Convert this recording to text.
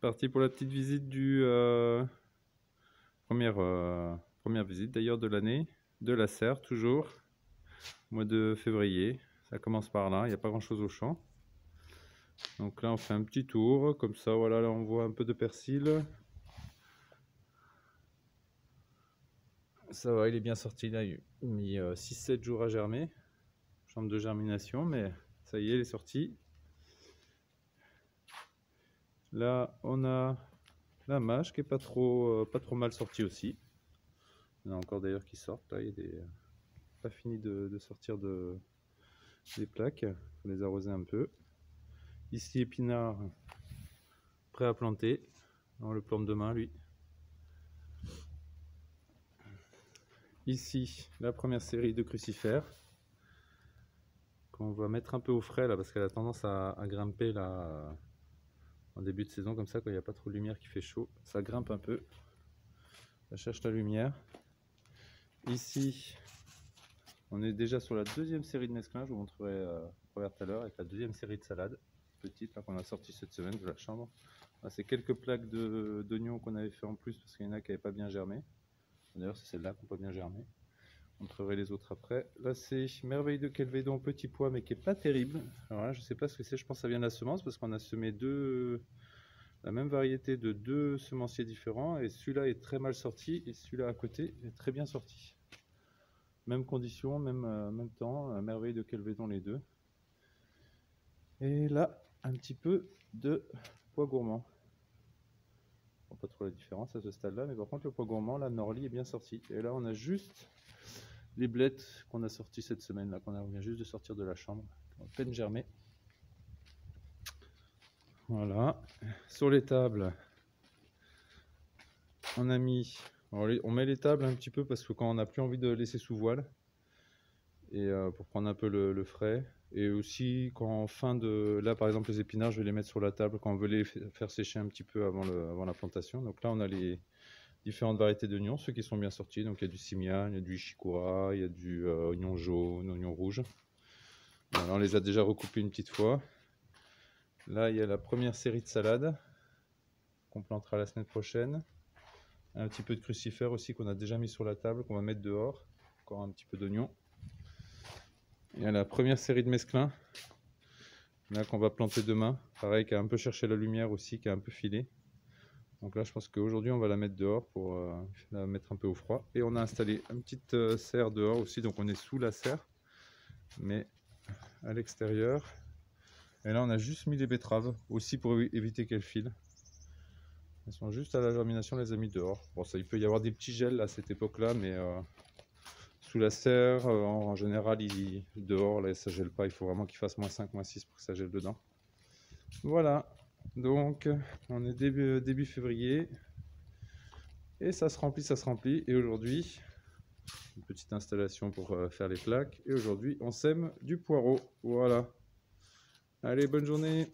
Parti pour la petite visite du première visite d'ailleurs de l'année de la serre, toujours mois de février. Ça commence par là, il n'y a pas grand chose au champ. Donc là on fait un petit tour comme ça. Voilà, là on voit un peu de persil. Ça va, il est bien sorti. Là il a mis 6-7 jours à germer, chambre de germination, mais ça y est, il est sorti. Là on a la mâche qui est pas trop mal sortie aussi. Il y en a encore d'ailleurs qui sortent. Là il y a des pas fini de sortir des plaques. Il faut les arroser un peu. Ici épinard prêt à planter. On le plante demain lui. Ici la première série de crucifères qu'on va mettre un peu au frais là parce qu'elle a tendance à grimper là en début de saison comme ça, quand il n'y a pas trop de lumière, qui fait chaud, ça grimpe un peu, ça cherche la lumière. Ici on est déjà sur la deuxième série de mesclins, je vous montrerai tout à l'heure, avec la deuxième série de salade petite qu'on a sorti cette semaine de la chambre. C'est quelques plaques d'oignons qu'on avait fait en plus parce qu'il y en a qui n'avaient pas bien germé. D'ailleurs c'est celle-là qui n'a pas bien germé. Je montrerai les autres après. Là c'est merveille de Kelvedon, petit pois mais qui est pas terrible. Alors là je sais pas ce que c'est, je pense que ça vient de la semence parce qu'on a semé la même variété de deux semenciers différents et celui-là est très mal sorti et celui-là à côté est très bien sorti. Même condition, même temps, merveille de Kelvedon les deux. Et là un petit peu de pois gourmand. Pas trop la différence à ce stade là, mais par contre le pois gourmand, la Norly est bien sorti. Et là on a juste les blettes qu'on a sorties cette semaine là, qu'on vient juste de sortir de la chambre, à peine germé. Voilà, sur les tables on a mis, on met les tables un petit peu parce que quand on n'a plus envie de laisser sous voile et pour prendre un peu le frais, et aussi quand en fin de, là par exemple les épinards je vais les mettre sur la table quand on veut les faire sécher un petit peu avant la plantation. Donc là on a les différentes variétés d'oignons, ceux qui sont bien sortis. Donc il y a du Simian, il y a du Ishikura, il y a du oignon jaune, oignon rouge. Voilà, on les a déjà recoupés une petite fois. Là il y a la première série de salades qu'on plantera la semaine prochaine. Un petit peu de crucifères aussi qu'on a déjà mis sur la table, qu'on va mettre dehors. Encore un petit peu d'oignon. Il y a la première série de mesclins là qu'on va planter demain. Pareil, qui a un peu cherché la lumière aussi, qui a un peu filé. Donc là je pense qu'aujourd'hui on va la mettre dehors pour la mettre un peu au froid. Et on a installé une petite serre dehors aussi, donc on est sous la serre mais à l'extérieur. Et là on a juste mis les betteraves aussi pour éviter qu'elles filent. Elles sont juste à la germination, on les a mis dehors. Bon, ça, il peut y avoir des petits gels à cette époque là, mais sous la serre en général dehors là ça gèle pas, il faut vraiment qu'il fasse -5, -6 pour que ça gèle dedans. Voilà, donc on est début février et ça se remplit. Et aujourd'hui, une petite installation pour faire les plaques. Et aujourd'hui, on sème du poireau. Voilà. Allez, bonne journée.